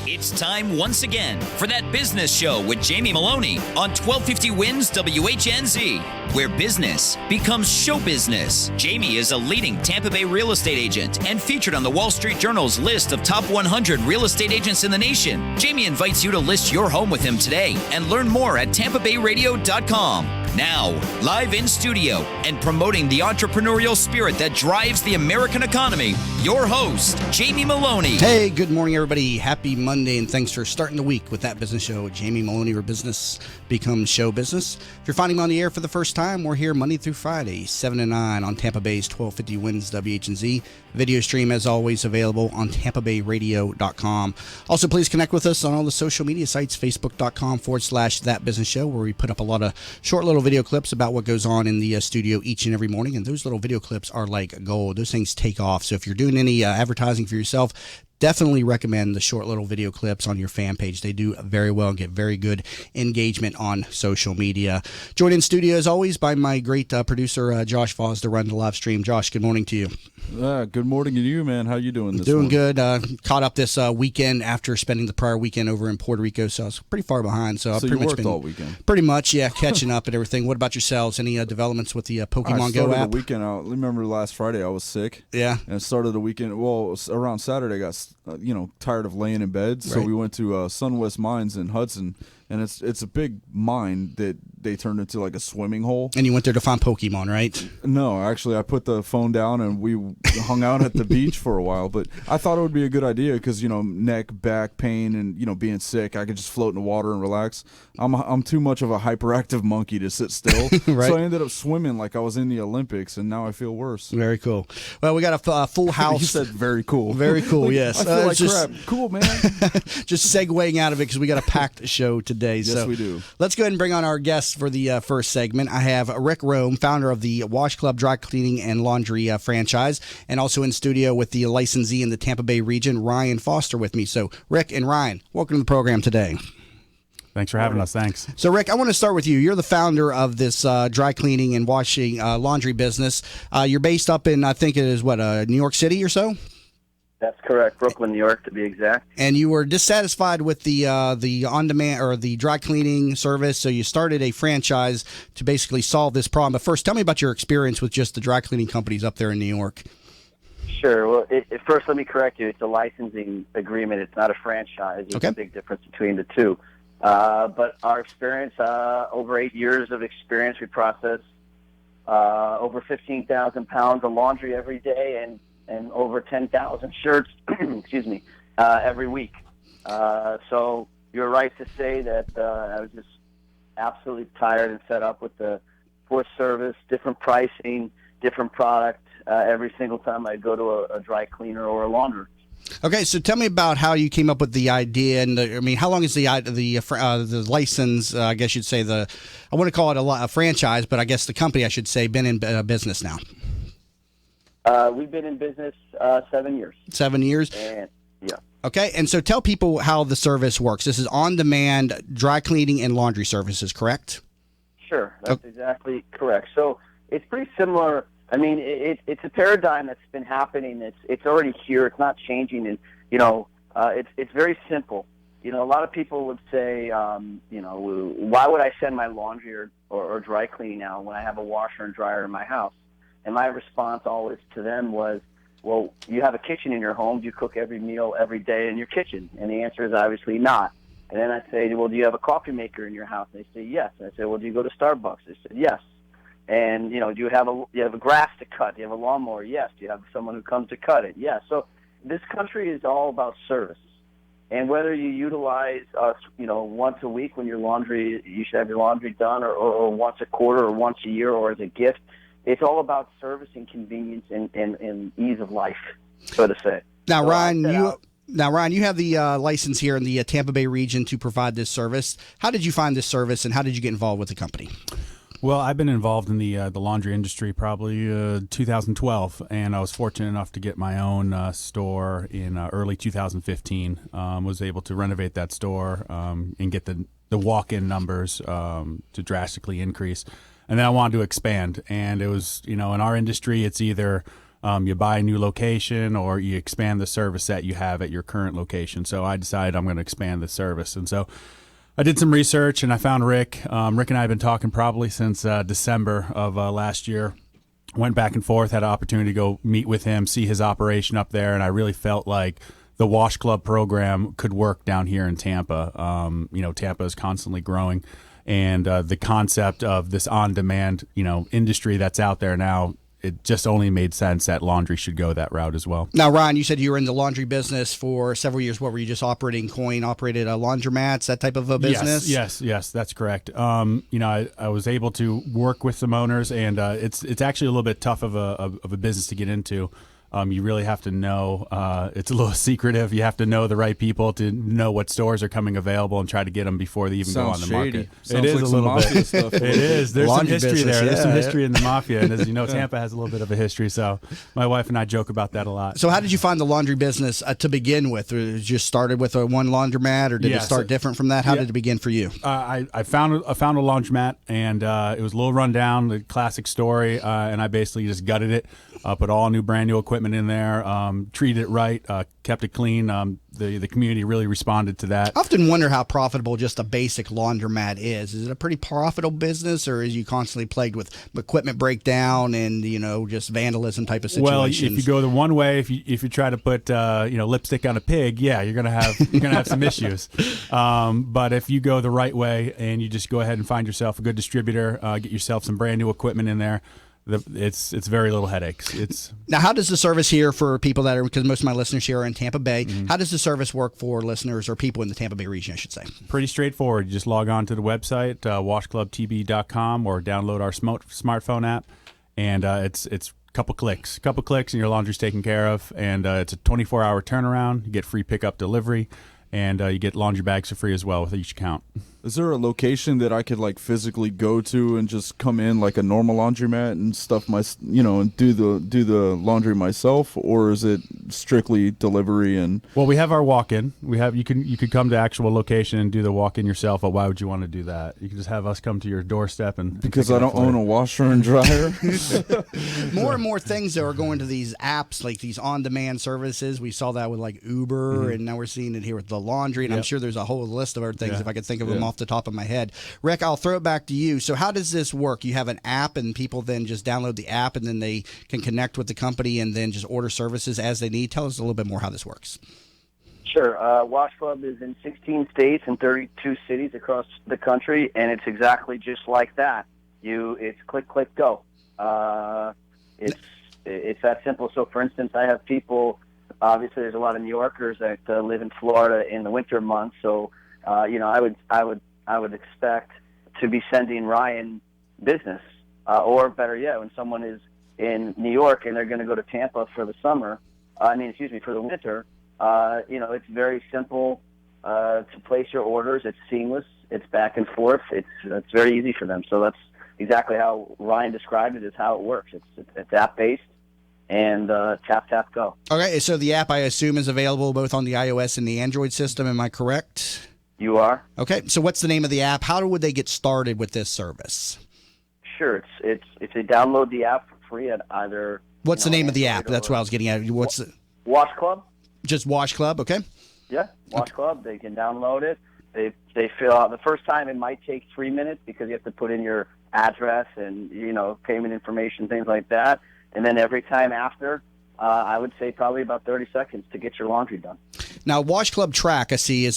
It's time once again for That Business Show with Jamie Maloney on 1250 Wins WHNZ, where business becomes show business. Jamie is a leading Tampa Bay real estate agent and featured on the Wall Street Journal's list of top 100 real estate agents in the nation. Jamie invites you to list your home with him today and learn more at tampabayradio.com. Now, live in studio and promoting the entrepreneurial spirit that drives the American economy, your host, Jamie Maloney. Hey, good morning, everybody. Happy Monday, and thanks for starting the week with That Business Show with Jamie Maloney, where business becomes show business. If you're finding me on the air for the first time, we're here Monday through Friday, 7 to 9 on Tampa Bay's 1250 Wins WHNZ. Video stream, as always, available on tampabayradio.com. Also, please connect with us on all the social media sites, facebook.com/That Business Show, where we put up a lot of short little video clips about what goes on in the studio each and every morning, and those little video clips are like gold. Those things take off. So if you're doing any advertising for yourself, definitely recommend the short little video clips on your fan page. They do very well and get very good engagement on social media. Joined in studio, as always, by my great producer, Josh Foss, to run the live stream. Josh, good morning to you. Good morning to you, man. How you doing this morning? Doing good. Caught up this weekend after spending the prior weekend over in Puerto Rico, so I was pretty far behind. So I've pretty much been all weekend. Pretty much, yeah, catching up and everything. What about yourselves? Any developments with the Pokemon Go app? The weekend out. Remember last Friday I was sick. Yeah. And started the weekend. Well, around Saturday I got tired of laying in bed, so we went to Sunwest Mines in Hudson, and it's a big mine that they turned into like a swimming hole. And you went there to find Pokemon, right? No, actually I put the phone down and we hung out at the beach for a while, but I thought it would be a good idea because neck, back pain, and being sick, I could just float in the water and relax. I'm too much of a hyperactive monkey to sit still. Right. So I ended up swimming like I was in the Olympics, and now I feel worse. Very cool. Well, we got a full house. You said very cool. Very cool, yes. I feel like crap. Cool, man. Just segueing out of it because we got a packed show today. Yes, so we do. Let's go ahead and bring on our guests for the first segment. I have Rick Rome, founder of the Wash Club Dry Cleaning and Laundry franchise, and also in studio with the licensee in the Tampa Bay region, Ryan Foster, with me. So, Rick and Ryan, welcome to the program today. Thanks for having us. Thanks. So, Rick, I want to start with you. You're the founder of this dry cleaning and washing laundry business. You're based up in, I think it is, New York City or so? That's correct, Brooklyn, New York, to be exact. And you were dissatisfied with the on-demand or the dry cleaning service, so you started a franchise to basically solve this problem. But first, tell me about your experience with just the dry cleaning companies up there in New York. Sure. Well, first, let me correct you. It's a licensing agreement. It's not a franchise. There's a big difference between the two. But our experience, over 8 years of experience, we process over 15,000 pounds of laundry every day and over 10,000 shirts, excuse me, every week. So you're right to say that I was just absolutely tired and fed up with the poor service, different pricing, different product every single time I go to a dry cleaner or a launderer. Okay, so tell me about how you came up with the idea, and how long is the license? I guess you'd say I wouldn't call it a franchise, but I guess the company, I should say, been in business now. We've been in business 7 years. 7 years? And, yeah. Okay, and so tell people how the service works. This is on-demand dry cleaning and laundry services, correct? Sure, that's exactly correct. So it's pretty similar. I mean, it's a paradigm that's been happening. It's already here. It's not changing, and it's very simple. A lot of people would say, why would I send my laundry or dry cleaning now when I have a washer and dryer in my house? And my response always to them was, well, you have a kitchen in your home. Do you cook every meal every day in your kitchen? And the answer is obviously not. And then I'd say, well, do you have a coffee maker in your house? And they say, yes. And I say, well, do you go to Starbucks? They said, yes. And, do you have a grass to cut? Do you have a lawnmower? Yes. Do you have someone who comes to cut it? Yes. So this country is all about service. And whether you utilize us, once a week when you should have your laundry done, or once a quarter, or once a year, or as a gift, it's all about service and convenience and ease of life, so to say. Now, so Ryan, you have the license here in the Tampa Bay region to provide this service. How did you find this service, and how did you get involved with the company? Well, I've been involved in the laundry industry probably 2012, and I was fortunate enough to get my own store in early 2015. Was able to renovate that store and get the walk-in numbers to drastically increase. And then I wanted to expand, and it was, in our industry, it's either you buy a new location or you expand the service that you have at your current location. So I decided I'm going to expand the service. And so I did some research and I found Rick. Rick and I have been talking probably since December of last year. Went back and forth, had an opportunity to go meet with him, see his operation up there, and I really felt like the Wash Club program could work down here in Tampa. Tampa is constantly growing, and the concept of this on-demand, industry that's out there now, it just only made sense that laundry should go that route as well. Now, Ryan, you said you were in the laundry business for several years. What were you just operating? Operated laundromats, that type of a business? Yes, that's correct. I was able to work with some owners, and it's actually a little bit tough of a business to get into. You really have to know, it's a little secretive. You have to know the right people to know what stores are coming available and try to get them before they even go on the market. Sounds it is like a some little mafia bit. stuff. It is. There's some Laundry history business, there. There's some yeah. history in the mafia. And as you know, Tampa has a little bit of a history. So my wife and I joke about that a lot. So how did you find the laundry business to begin with? Or it just started with one laundromat, or did it start different from that? How did it begin for you? I found a laundromat, and it was a little rundown, the classic story, and I basically just gutted it, put all new brand new equipment in there, treated it right, kept it clean. The community really responded to that. I often wonder how profitable just a basic laundromat is. Is it a pretty profitable business, or is you constantly plagued with equipment breakdown and just vandalism type of situations? Well, if you go the one way, if you try to put lipstick on a pig, you're gonna have some issues. But if you go the right way and you just go ahead and find yourself a good distributor, get yourself some brand new equipment in there, it's very little headaches. Now, how does the service here for people that are, because most of my listeners here are in Tampa Bay, how does the service work for listeners or people in the Tampa Bay region, I should say? Pretty straightforward. You just log on to the website, washclubtb.com, or download our smartphone app, and it's a couple clicks, and your laundry's taken care of, and it's a 24-hour turnaround. You get free pickup delivery, and you get laundry bags for free as well with each account. Is there a location that I could physically go to and just come in like a normal laundromat and stuff and do the laundry myself, or is it strictly delivery? And well, we have our walk-in. You could come to actual location and do the walk-in yourself. But why would you want to do that? You can just have us come to your doorstep and because I don't own a washer and dryer. More and more things that are going to these apps, like these on-demand services. We saw that with like Uber, and now we're seeing it here with the laundry. And I'm sure there's a whole list of other things if I could think of them off the top of my head. Rick, I'll throw it back to you. So how does this work? You have an app and people then just download the app and then they can connect with the company and then just order services as they need. Tell us a little bit more how this works. Sure. Wash Club is in 16 states and 32 cities across the country, and it's exactly just like that. It's click, click, go. It's that simple. So, for instance, I have people. Obviously, there's a lot of New Yorkers that live in Florida in the winter months. So, I would expect to be sending Ryan business, or better yet, when someone is in New York and they're going to go to Tampa for the summer. For the winter. It's very simple to place your orders. It's seamless. It's back and forth. It's very easy for them. So that's exactly how Ryan described it. Is how it works. It's app based. And tap, tap, go. Okay, so the app, I assume, is available both on the iOS and the Android system. Am I correct? You are. Okay, so what's the name of the app? How would they get started with this service? Sure, it's a download the app for free at either. What's the name of the app? That's what I was getting at. What's the Wash Club? Just Wash Club, okay? Yeah, Wash Club. They can download it. They fill out the first time. It might take 3 minutes because you have to put in your address and payment information, things like that. And then every time after, I would say probably about 30 seconds to get your laundry done. Now, Wash Club Track, I see, is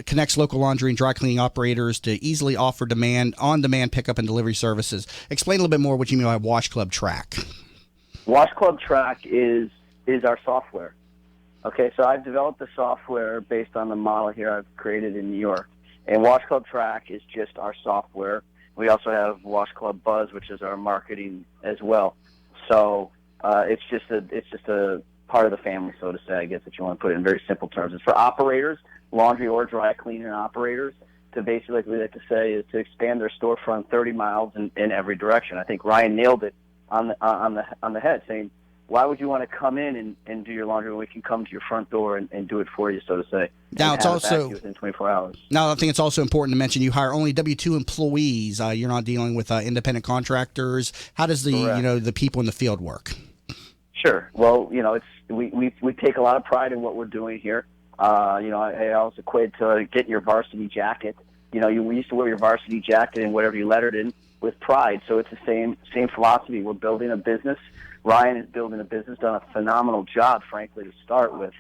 connects local laundry and dry cleaning operators to easily offer on-demand pickup and delivery services. Explain a little bit more what you mean by Wash Club Track. Wash Club Track is our software. Okay, so I've developed the software based on the model here I've created in New York. And Wash Club Track is just our software. We also have Wash Club Buzz, which is our marketing as well. So it's just a part of the family, so to say, I guess, if you want to put it in very simple terms. It's for operators, laundry or dry cleaning operators, to basically, like we like to say, is to expand their storefront 30 miles in every direction. I think Ryan nailed it on the head, saying, why would you want to come in and do your laundry when we can come to your front door and do it for you, so to say? Now, it's also within 24 hours. Now, I think it's also important to mention you hire only W-2 employees. You're not dealing with independent contractors. How does the Correct. the people in the field work? Sure. Well, we take a lot of pride in what we're doing here. I also equate to getting your varsity jacket. We used to wear your varsity jacket and whatever you lettered in with pride. So it's the same philosophy. We're building a business. Ryan is building a business, done a phenomenal job, frankly, to start with.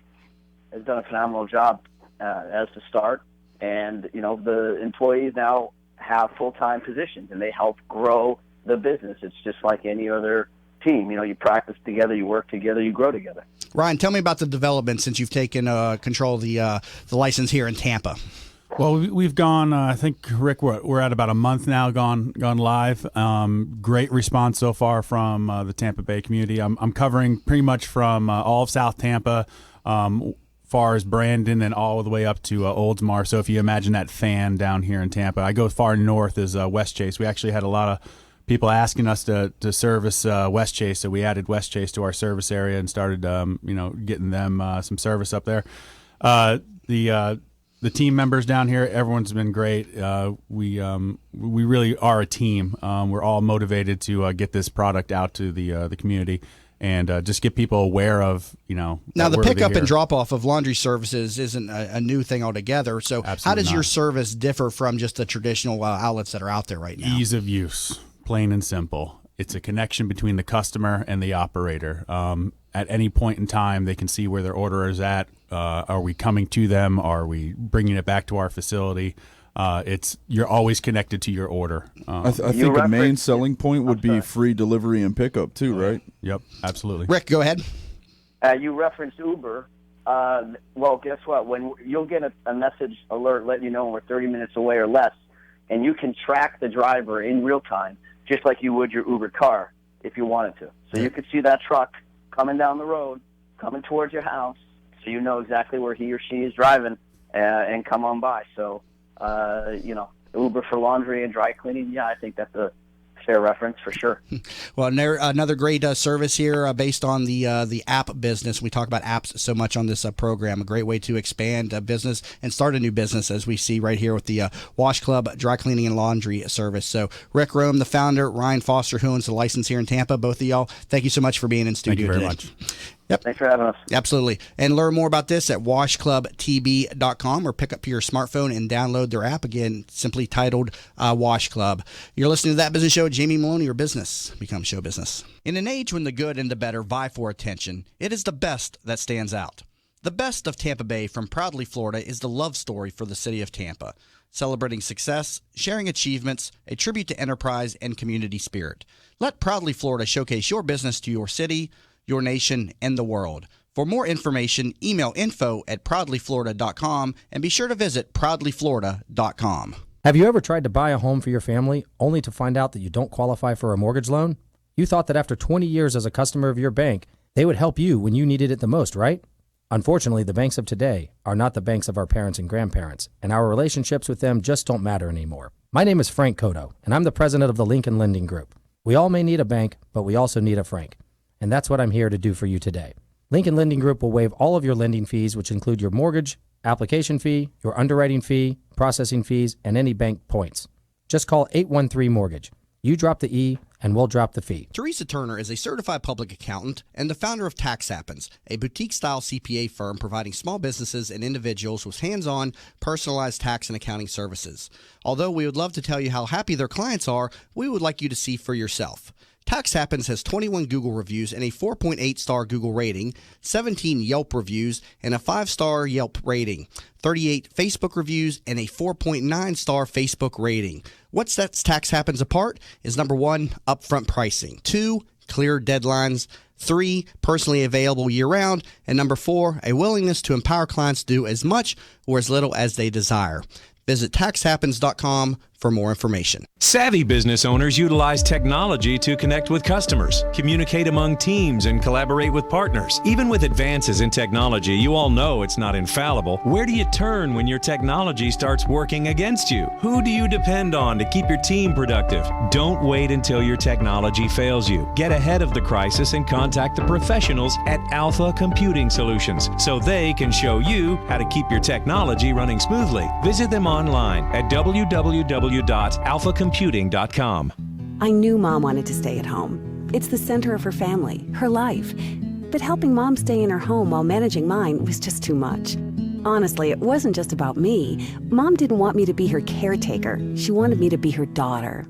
Has done a phenomenal job as to start. And, the employees now have full-time positions, and they help grow the business. It's just like any other team. You practice together, you work together, you grow together. Ryan, tell me about the development since you've taken control of the license here in Tampa. Well, we've gone. I think Rick, we're at about a month now, gone live. Great response so far from the Tampa Bay community. I'm covering pretty much from all of South Tampa, far as Brandon, and all the way up to Oldsmar. So if you imagine that fan down here in Tampa, I go far north as West Chase. We actually had a lot of people asking us to service West Chase, so we added West Chase to our service area and started getting them some service up there. The team members down here, everyone's been great. We really are a team. We're all motivated to get this product out to the community and just get people aware of Now the pickup and drop off of laundry services isn't a new thing altogether. So how does your service differ from just the traditional outlets that are out there right now? Ease of use. Plain and simple. It's a connection between the customer and the operator. At any point in time, they can see where their order is at. Are we coming to them? Are we bringing it back to our facility? You're always connected to your order. I think a main selling point would be free delivery and pickup too, right? Yep, absolutely. Rick, go ahead. You referenced Uber. Well, guess what? When you'll get a message alert letting you know we're 30 minutes away or less, and you can track the driver in real time, just like you would your Uber car if you wanted to. So you could see that truck coming down the road, coming towards your house, so you know exactly where he or she is driving and come on by. So, Uber for laundry and dry cleaning, yeah, I think that's a fair reference for sure. Well, another great service here based on the app business. We talk about apps so much on this program. A great way to expand a business and start a new business, as we see right here with the Wash Club Dry Cleaning and Laundry service. So Rick Rome, the founder, Ryan Foster, who owns the license here in Tampa, both of y'all, thank you so much for being in studio today. Thank you very much. Yep. Thanks for having us. Absolutely. And learn more about this at washclubtb.com or pick up your smartphone and download their app, again, simply titled Wash Club. You're listening to That Business Show. Jamie Maloney, your business becomes show business. In an age when the good and the better vie for attention, it is the best that stands out. The best of Tampa Bay from Proudly Florida is the love story for the city of Tampa, celebrating success, sharing achievements, a tribute to enterprise and community spirit. Let Proudly Florida showcase your business to your city, your nation, and the world. For more information, email info@proudlyflorida.com and be sure to visit proudlyflorida.com. Have you ever tried to buy a home for your family only to find out that you don't qualify for a mortgage loan? You thought that after 20 years as a customer of your bank, they would help you when you needed it the most, right? Unfortunately, the banks of today are not the banks of our parents and grandparents, and our relationships with them just don't matter anymore. My name is Frank Cotto, and I'm the president of the Lincoln Lending Group. We all may need a bank, but we also need a Frank. And that's what I'm here to do for you today. Lincoln Lending Group will waive all of your lending fees, which include your mortgage, application fee, your underwriting fee, processing fees, and any bank points. Just call 813-MORTGAGE. You drop the E, and we'll drop the fee. Teresa Turner is a certified public accountant and the founder of Tax Happens, a boutique-style CPA firm providing small businesses and individuals with hands-on, personalized tax and accounting services. Although we would love to tell you how happy their clients are, we would like you to see for yourself. Tax Happens has 21 Google reviews and a 4.8-star Google rating, 17 Yelp reviews and a 5-star Yelp rating, 38 Facebook reviews and a 4.9-star Facebook rating. What sets Tax Happens apart is number 1, upfront pricing, 2, clear deadlines, 3, personally available year-round, and number 4, a willingness to empower clients to do as much or as little as they desire. Visit taxhappens.com for more information. Savvy business owners utilize technology to connect with customers, communicate among teams, and collaborate with partners. Even with advances in technology, you all know it's not infallible. Where do you turn when your technology starts working against you? Who do you depend on to keep your team productive? Don't wait until your technology fails you. Get ahead of the crisis and contact the professionals at Alpha Computing Solutions so they can show you how to keep your technology running smoothly. Visit them online at www.alphacomputing.com. I knew Mom wanted to stay at home. It's the center of her family, her life. But helping Mom stay in her home while managing mine was just too much. Honestly, it wasn't just about me. Mom didn't want me to be her caretaker. She wanted me to be her daughter.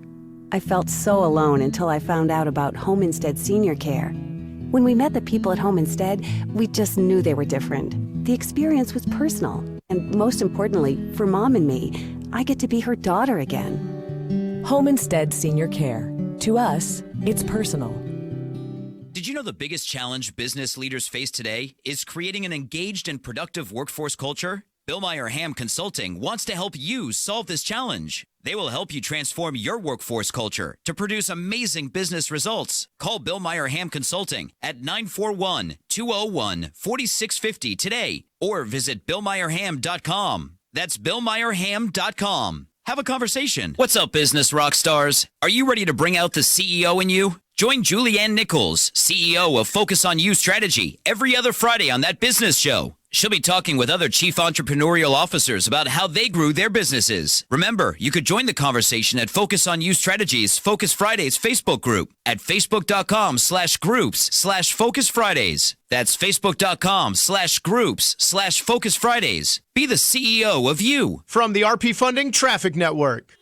I felt so alone until I found out about Home Instead Senior Care. When we met the people at Home Instead, we just knew they were different. The experience was personal. And most importantly, for Mom and me, I get to be her daughter again. Home Instead Senior Care. To us, it's personal. Did you know the biggest challenge business leaders face today is creating an engaged and productive workforce culture? Bill Meyer Ham Consulting wants to help you solve this challenge. They will help you transform your workforce culture to produce amazing business results. Call Bill Meyer Ham Consulting at 941-201-4650 today or visit BillMeyerHam.com. That's BillMeyerHam.com. Have a conversation. What's up, business rock stars? Are you ready to bring out the CEO in you? Join Julianne Nichols, CEO of Focus on You Strategy, every other Friday on That Business Show. She'll be talking with other chief entrepreneurial officers about how they grew their businesses. Remember, you could join the conversation at Focus on You Strategies Focus Fridays Facebook group at facebook.com/groups/Focus Fridays. That's facebook.com/groups/Focus Fridays. Be the CEO of you. From the RP Funding Traffic Network.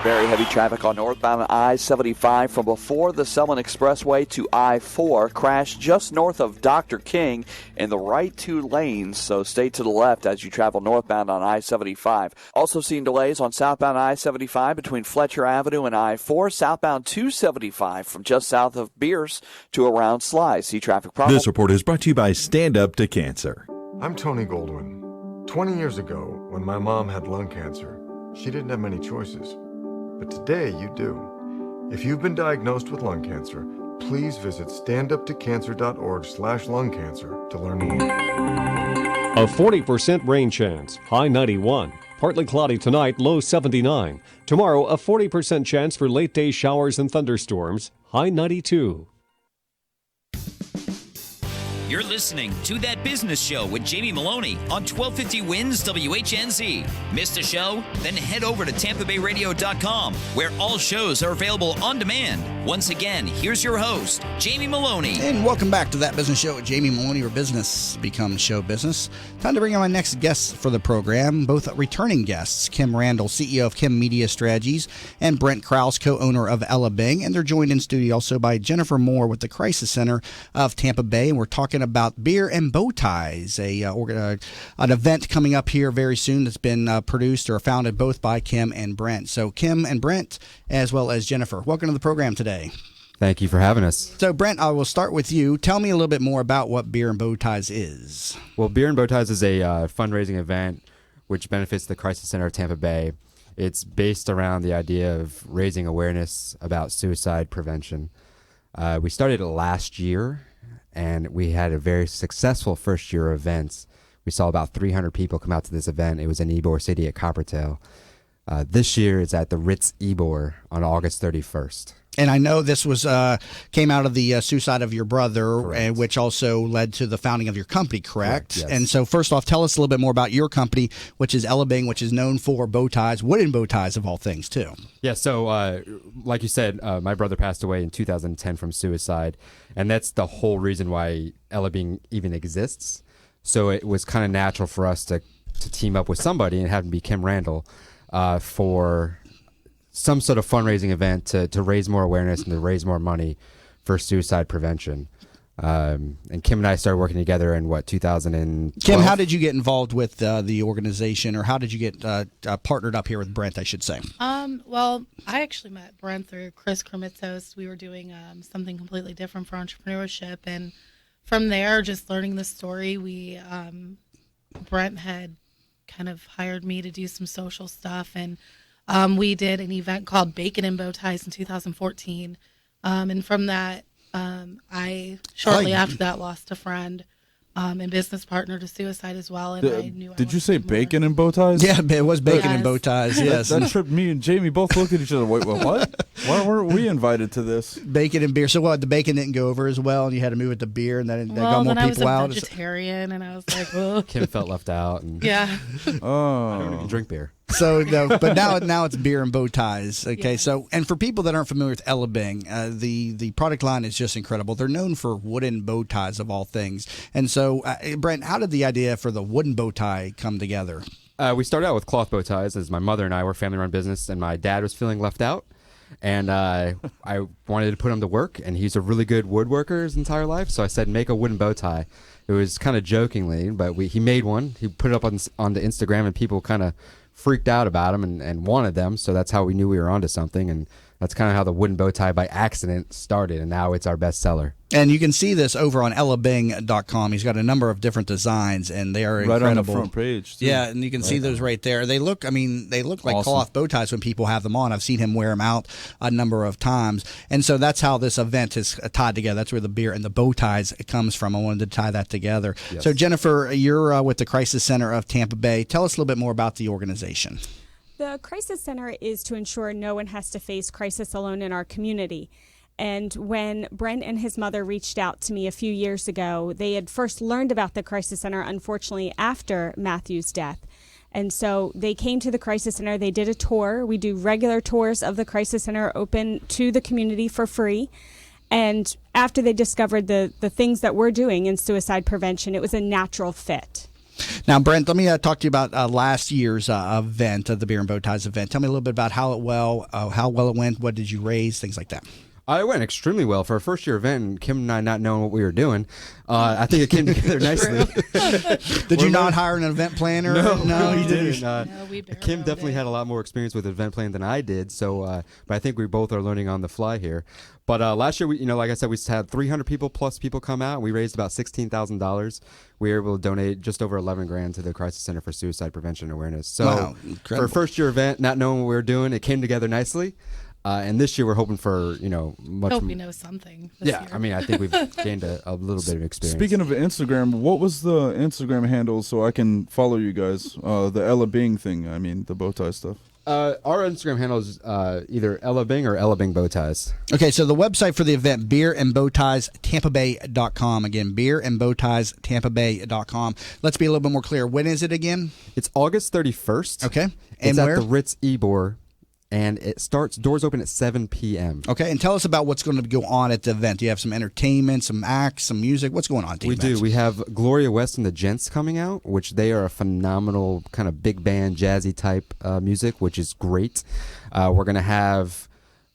Very heavy traffic on northbound I-75 from before the Selman Expressway to I-4. Crash just north of Dr. King in the right two lanes, so stay to the left as you travel northbound on I-75. Also seeing delays on southbound I-75 between Fletcher Avenue and I-4. Southbound 275 from just south of Beers to around Sly. See traffic problems. This report is brought to you by Stand Up to Cancer. I'm Tony Goldwyn. 20 years ago, when my mom had lung cancer, she didn't have many choices. But today you do. If you've been diagnosed with lung cancer, please visit standuptocancer.org/lungcancer to learn more. A 40% rain chance, high 91. Partly cloudy tonight, low 79. Tomorrow, a 40% chance for late day showers and thunderstorms, high 92. You're listening to That Business Show with Jamie Maloney on 1250 Wins WHNZ. Missed a show? Then head over to TampaBayRadio.com, where all shows are available on demand. Once again, here's your host, Jamie Maloney. And welcome back to That Business Show with Jamie Maloney, where business becomes show business. Time to bring on my next guests for the program, both returning guests, Kim Randall, CEO of Kim Media Strategies, and Brent Krause, co-owner of Ella Bing. And they're joined in studio also by Jennifer Moore with the Crisis Center of Tampa Bay. And we're talking about Beer and Bow Ties, an event coming up here very soon that's been produced or founded both by Kim and Brent. So Kim and Brent, as well as Jennifer, welcome to the program today. Thank you for having us. So Brent, I will start with you. Tell me a little bit more about what Beer and Bow Ties is. Well, Beer and Bow Ties is a fundraising event which benefits the Crisis Center of Tampa Bay. It's based around the idea of raising awareness about suicide prevention. We started it last year, and we had a very successful first year of events. We saw about 300 people come out to this event. It was in Ybor City at Coppertail. This year it's at the Ritz Ybor on August 31st. And I know this was came out of the suicide of your brother, which also led to the founding of your company, correct? Yes. And so first off, tell us a little bit more about your company, which is Ella Bing, which is known for bow ties, wooden bow ties of all things, too. Yeah, so like you said, my brother passed away in 2010 from suicide, and that's the whole reason why Ella Bing even exists. So it was kind of natural for us to team up with somebody, and have him be Kim Randall, for some sort of fundraising event to raise more awareness and to raise more money for suicide prevention. And Kim and I started working together in 2012. Kim, how did you get involved with the organization, or how did you get partnered up here with Brent, I should say? Well, I actually met Brent through Chris Kremitzos. We were doing something completely different for entrepreneurship, and from there, just learning the story, Brent had kind of hired me to do some social stuff, and we did an event called Bacon and Bow Ties in 2014. And from that, I shortly after that lost a friend and business partner to suicide as well. And I knew. Did you say bacon and bow ties? Yeah, it was bacon and bow ties. Yes, that tripped me and Jamie both looked at each other. Wait, what? Why weren't we invited to this? Bacon and beer. So what? The bacon didn't go over as well, and you had to move it to beer, and that got more people out. I was a vegetarian, and I was like, "Well." Kim felt left out. And yeah. I don't even drink beer. So no, but now it's beer and bow ties. Okay, so and for people that aren't familiar with Ella Bing, the product line is just incredible. They're known for wooden bow ties of all things. And so, Brent, how did the idea for the wooden bow tie come together? We started out with cloth bow ties, as my mother and I were family-run business, and my dad was feeling left out. And I wanted to put him to work, and he's a really good woodworker his entire life. So I said, make a wooden bow tie. It was kind of jokingly, but he made one. He put it up on the Instagram, and people kind of freaked out about him and wanted them. So that's how we knew we were onto something. And that's kind of how the wooden bow tie by accident started. And now it's our best seller. And you can see this over on ellabing.com. He's got a number of different designs, and they are right incredible. On the front page, too. Yeah, and you can see those right there. They look like awesome. cloth bow ties when people have them on. I've seen him wear them out a number of times. And so that's how this event is tied together. That's where the beer and the bow ties comes from. I wanted to tie that together. Yes. So, Jennifer, you're with the Crisis Center of Tampa Bay. Tell us a little bit more about the organization. The Crisis Center is to ensure no one has to face crisis alone in our community. And when Brent and his mother reached out to me a few years ago, they had first learned about the Crisis Center, unfortunately, after Matthew's death. And so they came to the Crisis Center. They did a tour. We do regular tours of the Crisis Center, open to the community for free. And after they discovered the things that we're doing in suicide prevention, it was a natural fit. Now, Brent, let me talk to you about last year's event, the Beer and Bow Ties event. Tell me a little bit about how well it went. What did you raise? Things like that. It went extremely well for a first-year event, and Kim and I not knowing what we were doing. I think it came together nicely. Did you not hire an event planner? No, you didn't. No, we Kim definitely had a lot more experience with event planning than I did, so but I think we both are learning on the fly here. But last year, like I said, we had 300 people come out. We raised about $16,000. We were able to donate just over $11,000 to the Crisis Center for Suicide Prevention and Awareness. So wow, for a first-year event, not knowing what we were doing, it came together nicely. And this year we're hoping for, much. Hope we know something. This year. I mean, I think we've gained a little bit of experience. Speaking of Instagram, what was the Instagram handle so I can follow you guys? The Ella Bing thing. I mean, the bow tie stuff. Our Instagram handle is either Ella Bing or Ella Bing Bow Ties. Okay, so the website for the event, beerandbowtiestampabay.com. Again, beerandbowtiestampabay.com. Let's be a little bit more clear. When is it again? It's August 31st. Okay. And it's where? At the Ritz Ybor. And doors open at 7 p.m. Okay, and tell us about what's going to go on at the event. Do you have some entertainment, some acts, some music? What's going on? We do. We have Gloria West and the Gents coming out, which they are a phenomenal kind of big band, jazzy type music, which is great. We're going to have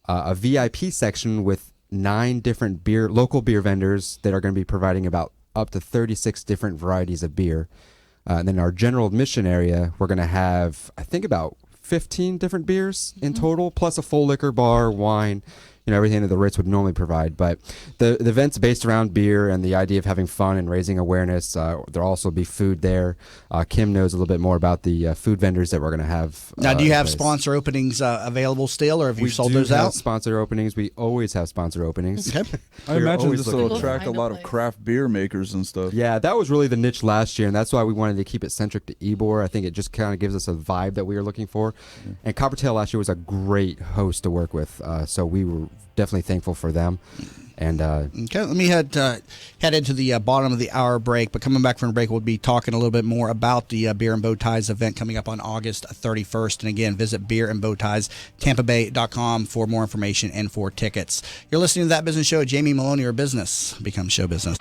a VIP section with 9 different local beer vendors that are going to be providing about up to 36 different varieties of beer. And then our general admission area, we're going to have, I think, about 15 different beers in total, plus a full liquor bar, wine, everything that the Ritz would normally provide. But the event's based around beer and the idea of having fun and raising awareness. There'll also be food there. Kim knows a little bit more about the food vendors that we're going to have. Now, do you have sponsor openings available still, or have you sold those out? We have sponsor openings. We always have sponsor openings. Okay. I imagine this will attract a lot of craft beer makers and stuff. Yeah, that was really the niche last year, and that's why we wanted to keep it centric to Ybor. I think it just kind of gives us a vibe that we were looking for. And Coppertail last year was a great host to work with, so we were definitely thankful for them. And okay, let me head into the bottom of the hour break. But coming back from the break, we'll be talking a little bit more about the Beer and Bow Ties event coming up on August 31st. And again, visit beerandbowtiestampabay.com for more information and for tickets. You're listening to That Business Show. Jamie Maloney, where business becomes show business.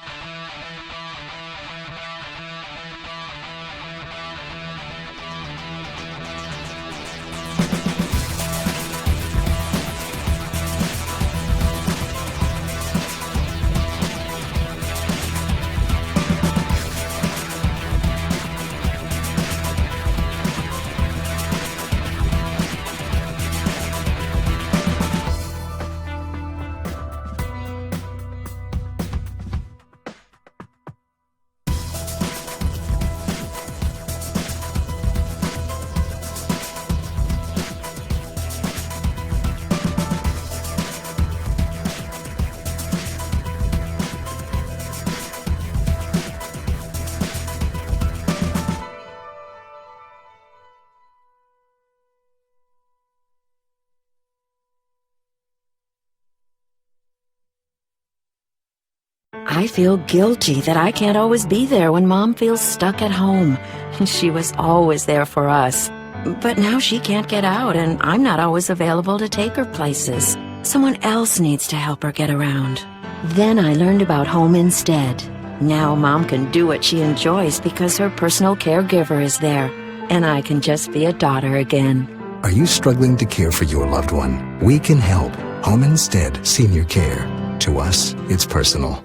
I feel guilty that I can't always be there when Mom feels stuck at home. She was always there for us. But now she can't get out, and I'm not always available to take her places. Someone else needs to help her get around. Then I learned about Home Instead. Now Mom can do what she enjoys because her personal caregiver is there, and I can just be a daughter again. Are you struggling to care for your loved one? We can help. Home Instead Senior Care. To us, it's personal.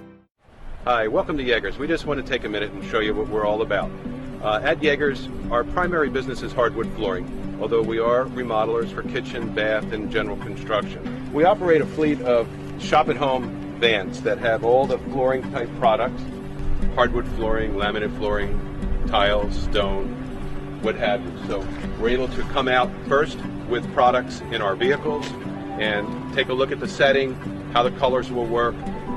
Hi, welcome to Yeager's. We just want to take a minute and show you what we're all about. At Yeager's, our primary business is hardwood flooring, although we are remodelers for kitchen, bath, and general construction. We operate a fleet of shop-at-home vans that have all the flooring-type products, hardwood flooring, laminate flooring, tiles, stone, what have you. So we're able to come out first with products in our vehicles and take a look at the setting, how the colors will work,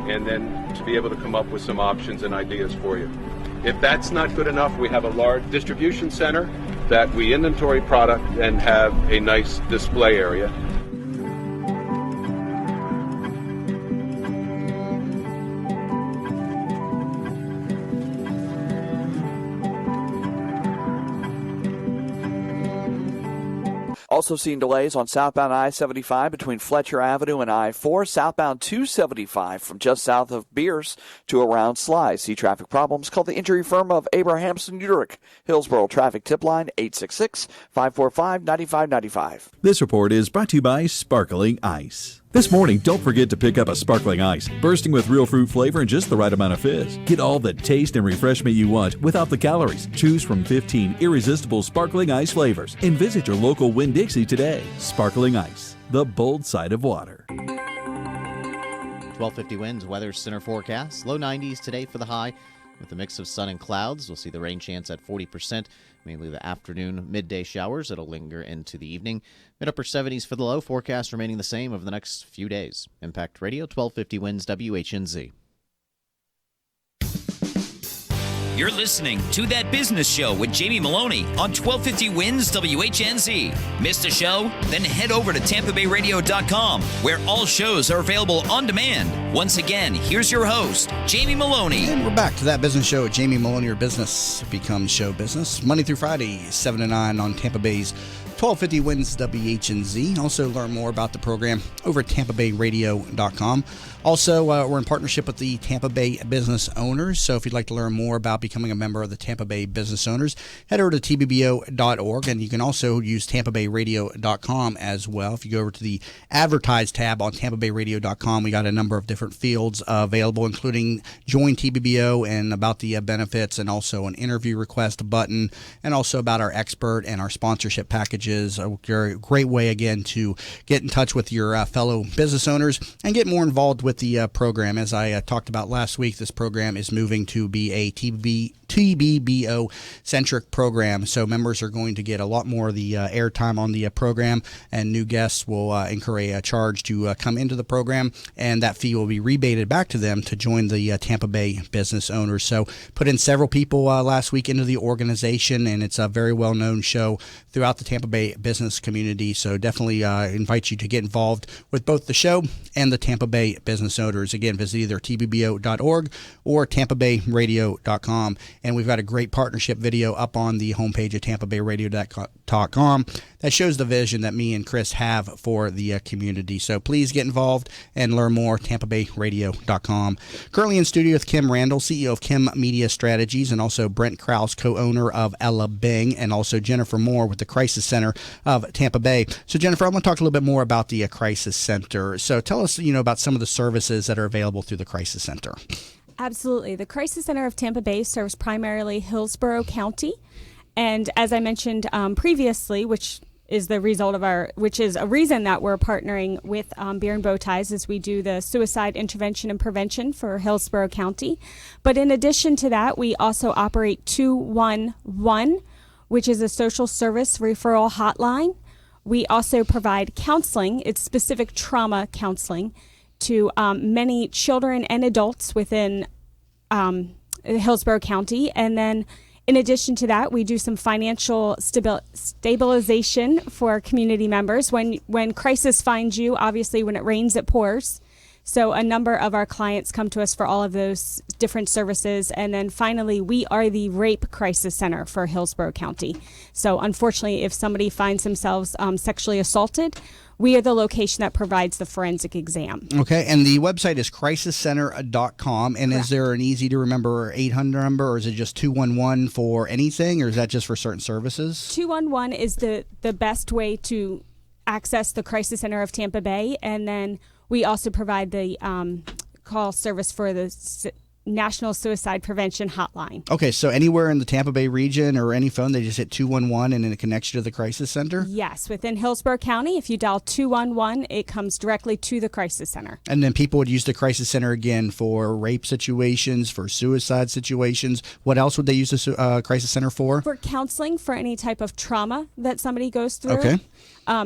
and then to be able to come up with some options and ideas for you. If that's not good enough, we have a large distribution center that we inventory product and have a nice display area. Also seeing delays on southbound I-75 between Fletcher Avenue and I-4. Southbound 275 from just south of Beers to around Sly. See traffic problems? Call the injury firm of Abrahamson Urich. Hillsborough traffic tip line 866-545-9595. This report is brought to you by Sparkling Ice. This morning, don't forget to pick up a Sparkling Ice, bursting with real fruit flavor and just the right amount of fizz. Get all the taste and refreshment you want without the calories. Choose from 15 irresistible Sparkling Ice flavors and visit your local Winn-Dixie today. Sparkling Ice, the bold side of water. 1250 winds, weather center forecast. Low 90s today for the high with a mix of sun and clouds. We'll see the rain chance at 40%. Mainly the afternoon, midday showers. It'll linger into the evening. Mid-upper 70s for the low. Forecast remaining the same over the next few days. Impact Radio, 1250 winds, WHNZ. You're listening to That Business Show with Jamie Maloney on 1250 Winds WHNZ. Missed a show? Then head over to TampaBayRadio.com, where all shows are available on demand. Once again, here's your host, Jamie Maloney. And we're back to That Business Show with Jamie Maloney. Your business becomes show business. Monday through Friday, 7 to 9 on Tampa Bay's 1250 Winds WHNZ. Also learn more about the program over at TampaBayRadio.com. Also, we're in partnership with the Tampa Bay Business Owners. So if you'd like to learn more about becoming a member of the Tampa Bay Business Owners, head over to tbbo.org. And you can also use TampaBayRadio.com as well. If you go over to the Advertise tab on TampaBayRadio.com, we got a number of different fields available, including Join TBBO and about the benefits, and also an interview request button, and also about our expert and our sponsorship packages. A great way, again, to get in touch with your fellow business owners and get more involved with the program. As I talked about last week, this program is moving to be a TBBO-centric program, so members are going to get a lot more of the airtime on the program, and new guests will incur a charge to come into the program, and that fee will be rebated back to them to join the Tampa Bay Business Owners. So put in several people last week into the organization, and it's a very well-known show throughout the Tampa Bay business community, so definitely invite you to get involved with both the show and the Tampa Bay Business Owners. Again, visit either tbbo.org or tampabayradio.com. And we've got a great partnership video up on the homepage of tampabayradio.com that shows the vision that me and Chris have for the community. So please get involved and learn more, tampabayradio.com. Currently in studio with Kim Randall, CEO of Kim Media Strategies, and also Brent Krause, co-owner of Ella Bing, and also Jennifer Moore with the Crisis Center of Tampa Bay. So Jennifer, I want to talk a little bit more about the Crisis Center. So tell us, about some of the services that are available through the Crisis Center. Absolutely. The Crisis Center of Tampa Bay serves primarily Hillsborough County. And as I mentioned previously, which is a reason that we're partnering with Beer and Bow Ties, as we do the suicide intervention and prevention for Hillsborough County. But in addition to that, we also operate 211, which is a social service referral hotline. We also provide counseling. It's specific trauma counseling to many children and adults within Hillsborough County. And then in addition to that, we do some financial stabilization for community members. When crisis finds you, obviously when it rains, it pours. So a number of our clients come to us for all of those different services. And then finally, we are the rape crisis center for Hillsborough County. So unfortunately, if somebody finds themselves sexually assaulted, we are the location that provides the forensic exam. Okay, and the website is crisiscenter.com. And Correct. Is there an easy to remember 800 number, or is it just 211 for anything, or is that just for certain services? 211 is the best way to access the Crisis Center of Tampa Bay. And then we also provide the call service for the National Suicide Prevention Hotline. Okay, so anywhere in the Tampa Bay region or any phone, they just hit 211 and then it connects you to the crisis center? Yes, within Hillsborough County, if you dial 211, it comes directly to the Crisis Center. And then people would use the crisis center again for rape situations, for suicide situations. What else would they use the crisis center for? For counseling for any type of trauma that somebody goes through. Okay.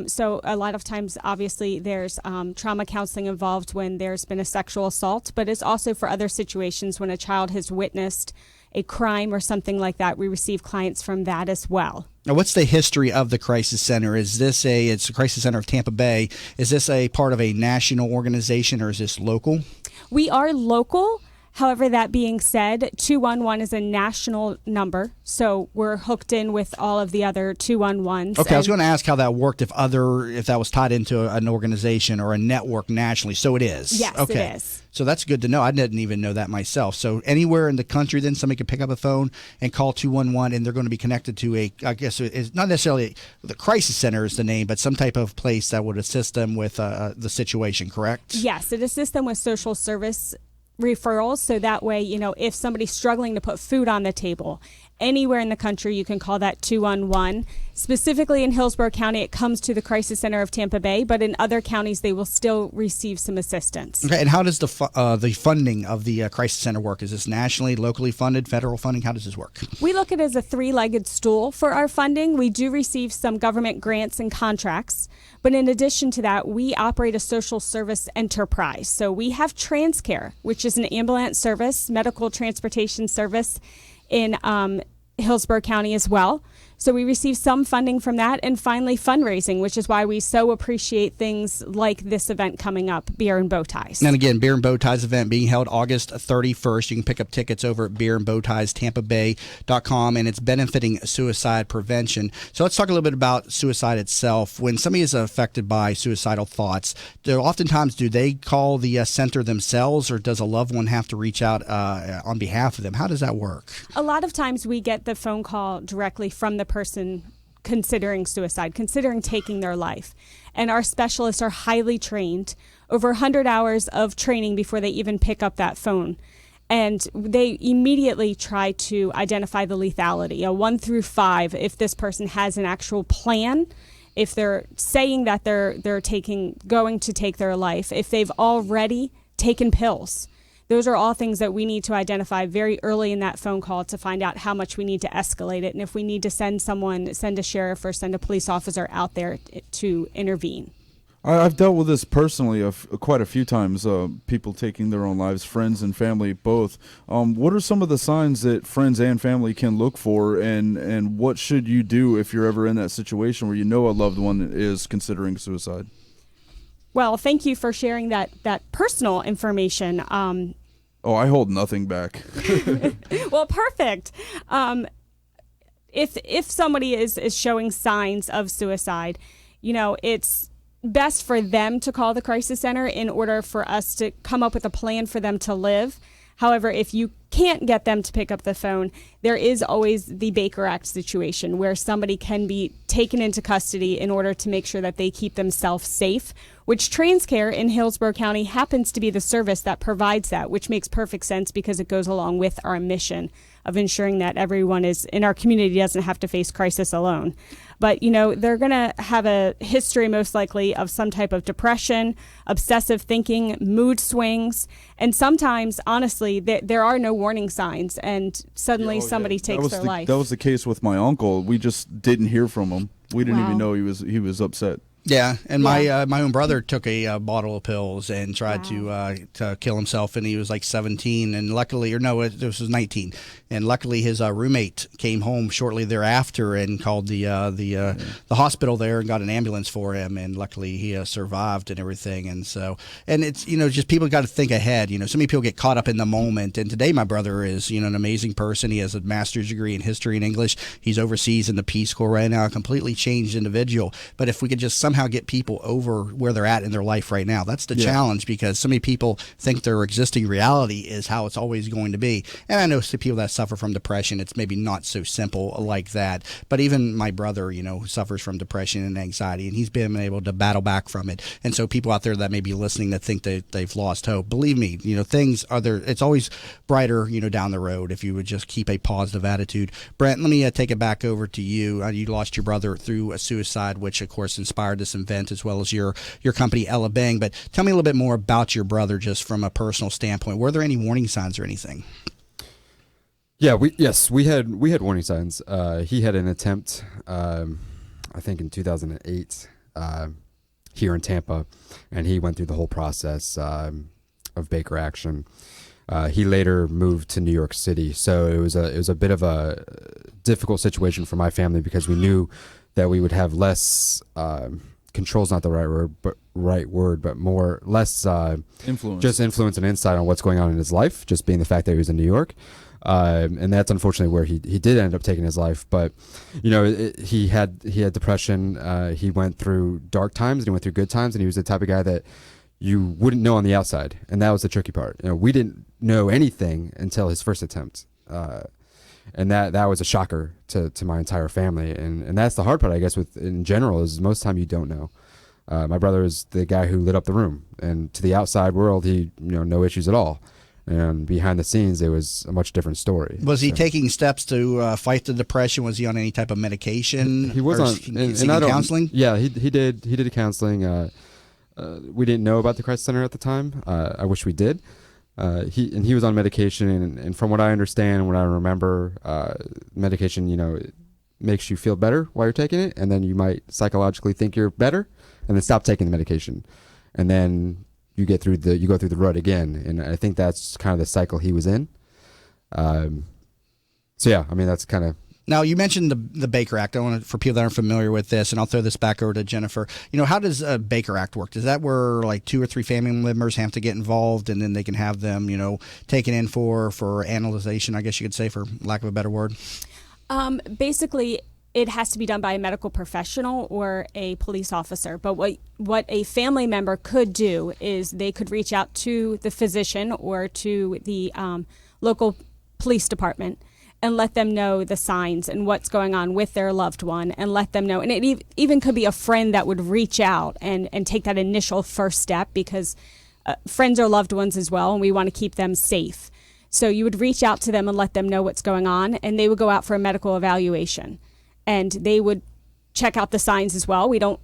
So a lot of times, obviously, there's trauma counseling involved when there's been a sexual assault, but it's also for other situations when a child has witnessed a crime or something like that. We receive clients from that as well. Now, what's the history of the Crisis Center? It's the Crisis Center of Tampa Bay. Is this a part of a national organization, or is this local? We are local. However, that being said, 211 is a national number, so we're hooked in with all of the other 211s. Okay, I was going to ask how that worked, if that was tied into an organization or a network nationally. So it is. Yes, okay. it is. So that's good to know. I didn't even know that myself. So anywhere in the country, then somebody could pick up a phone and call 211, and they're going to be connected to I guess it's not necessarily the crisis center is the name, but some type of place that would assist them with the situation, correct? Yes, it assists them with social service referrals, so that way, if somebody's struggling to put food on the table, anywhere in the country, you can call that 211. Specifically in Hillsborough County, it comes to the Crisis Center of Tampa Bay, but in other counties, they will still receive some assistance. Okay, and how does the funding of the Crisis Center work? Is this nationally, locally funded, federal funding? How does this work? We look at it as a three-legged stool for our funding. We do receive some government grants and contracts, but in addition to that, we operate a social service enterprise. So we have TransCare, which is an ambulance service, medical transportation service in Hillsborough County as well. So we receive some funding from that. And finally, fundraising, which is why we so appreciate things like this event coming up, Beer and Bow Ties. And again, Beer and Bow Ties event being held August 31st. You can pick up tickets over at beerandbowtiestampabay.com, and it's benefiting suicide prevention. So let's talk a little bit about suicide itself. When somebody is affected by suicidal thoughts, oftentimes do they call the center themselves, or does a loved one have to reach out on behalf of them? How does that work? A lot of times we get the phone call directly from the person considering suicide, considering taking their life. And our specialists are highly trained, over 100 hours of training before they even pick up that phone. And they immediately try to identify the lethality, a 1 through 5, if this person has an actual plan, if they're saying that they're going to take their life, if they've already taken pills. Those are all things that we need to identify very early in that phone call to find out how much we need to escalate it, and if we need to send a sheriff or send a police officer out there to intervene. I've dealt with this personally quite a few times, people taking their own lives, friends and family both. What are some of the signs that friends and family can look for, and what should you do if you're ever in that situation where you know a loved one is considering suicide? Well, thank you for sharing that personal information. I hold nothing back. Well, perfect. If somebody is showing signs of suicide, it's best for them to call the crisis center in order for us to come up with a plan for them to live. However, if you can't get them to pick up the phone, there is always the Baker Act situation where somebody can be taken into custody in order to make sure that they keep themselves safe, which TransCare in Hillsborough County happens to be the service that provides that, which makes perfect sense because it goes along with our mission of ensuring that everyone in our community doesn't have to face crisis alone. But, they're going to have a history most likely of some type of depression, obsessive thinking, mood swings, and sometimes, honestly, there are no warning signs, and suddenly somebody takes their life. That was the case with my uncle. We just didn't hear from him. We didn't even know he was upset. Yeah, and my own brother took a bottle of pills and tried to kill himself, and he was like 17, and luckily, this was 19, and luckily his roommate came home shortly thereafter and called the hospital there and got an ambulance for him, and luckily he survived and everything. And so, and it's just people got to think ahead. So many people get caught up in the moment, and today my brother is an amazing person. He has a master's degree in history and English. He's overseas in the Peace Corps right now, a completely changed individual. But if we could just somehow get people over where they're at in their life right now, that's the challenge, because so many people think their existing reality is how it's always going to be. And I know some people that suffer from depression, it's maybe not so simple like that. But even my brother, suffers from depression and anxiety, and he's been able to battle back from it. And so people out there that may be listening that think that they've lost hope, believe me, things are there. It's always brighter, down the road if you would just keep a positive attitude. Brent, let me take it back over to you. You lost your brother through a suicide, which of course inspired this event, as well as your company, Ella Bang. But tell me a little bit more about your brother, just from a personal standpoint. Were there any warning signs or anything? Yeah, we had warning signs. He had an attempt, I think in 2008, here in Tampa, and he went through the whole process of Baker Action. He later moved to New York City, so it was a bit of a difficult situation for my family, because we knew that we would have less control's not the right word, but less influence, just influence and insight on what's going on in his life, just being the fact that he was in New York. And that's unfortunately where he did end up taking his life. But he had depression. He went through dark times and he went through good times, and he was the type of guy that you wouldn't know on the outside, and that was the tricky part. We didn't know anything until his first attempt, and that was a shocker to my entire family. And that's the hard part, I guess, with in general, is most of the time you don't know. My brother is the guy who lit up the room, and to the outside world, he no issues at all. And behind the scenes, it was a much different story. Was he taking steps to fight the depression? Was he on any type of medication? He was on counseling. Yeah, he did counseling. We didn't know about the Crisis Center at the time. I wish we did. He was on medication, and from what I understand, what I remember, medication, it makes you feel better while you're taking it, and then you might psychologically think you're better, and then stop taking the medication, and then you go through the rut again. And I think that's kind of the cycle he was in. So yeah, I mean, that's kind of. Now, you mentioned the Baker Act. I want to, for people that aren't familiar with this, and I'll throw this back over to Jennifer. How does a Baker Act work? Is that where like 2 or 3 family members have to get involved, and then they can have them, taken in for analyzation, I guess you could say, for lack of a better word? Basically, it has to be done by a medical professional or a police officer. But what a family member could do is they could reach out to the physician or to the local police department and let them know the signs and what's going on with their loved one, and let them know. And it even could be a friend that would reach out and take that initial first step, because friends are loved ones as well, and we want to keep them safe. So you would reach out to them and let them know what's going on, and they would go out for a medical evaluation. And they would check out the signs as well. We don't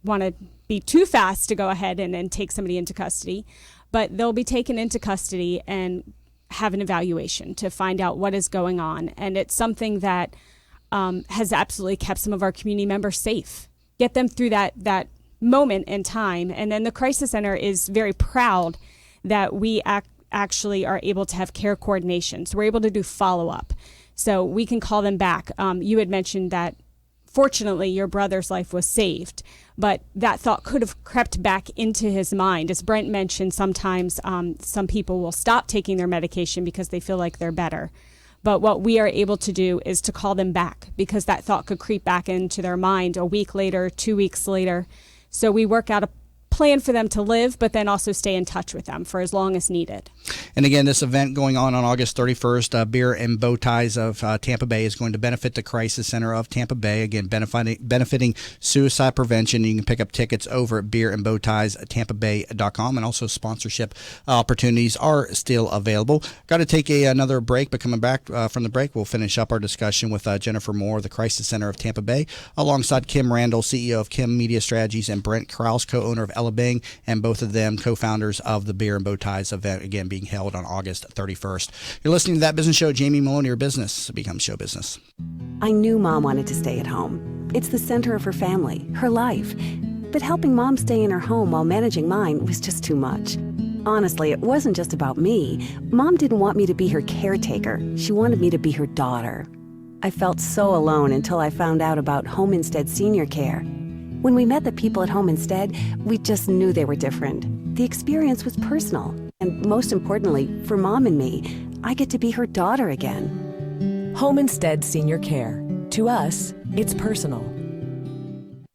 want to be too fast to go ahead and take somebody into custody, but they'll be taken into custody and have an evaluation to find out what is going on. And it's something that has absolutely kept some of our community members safe. Get them through that moment in time. And then the Crisis Center is very proud that we actually are able to have care coordination. So we're able to do follow-up. So we can call them back. You had mentioned that fortunately your brother's life was saved, but that thought could have crept back into his mind. As Brent mentioned, sometimes some people will stop taking their medication because they feel like they're better. But what we are able to do is to call them back, because that thought could creep back into their mind a week later, 2 weeks later. So we work out a plan for them to live, but then also stay in touch with them for as long as needed. And again, this event going on August 31st, Beer and Bow Ties of Tampa Bay is going to benefit the Crisis Center of Tampa Bay. Again, benefiting suicide prevention. You can pick up tickets over at beerandbowties.tampabay.com, and also sponsorship opportunities are still available. Got to take another break, but coming back from the break, we'll finish up our discussion with Jennifer Moore, the Crisis Center of Tampa Bay, alongside Kim Randall, CEO of Kim Media Strategies, and Brent Krause, co-owner of Ella Bang, and both of them co-founders of the Beer and Bow Ties event, again being held on August 31st. You're listening to That Business Show. Jamie Maloney, your business becomes show business. I knew Mom wanted to stay at home. It's the center of her family, her life. But helping Mom stay in her home while managing mine was just too much. Honestly, it wasn't just about me. Mom didn't want me to be her caretaker. She wanted me to be her daughter. I felt so alone until I found out about Home Instead Senior Care. When we met the people at Home Instead, we just knew they were different. The experience was personal, and most importantly, for Mom and me, I get to be her daughter again. Home Instead Senior Care. To us, it's personal.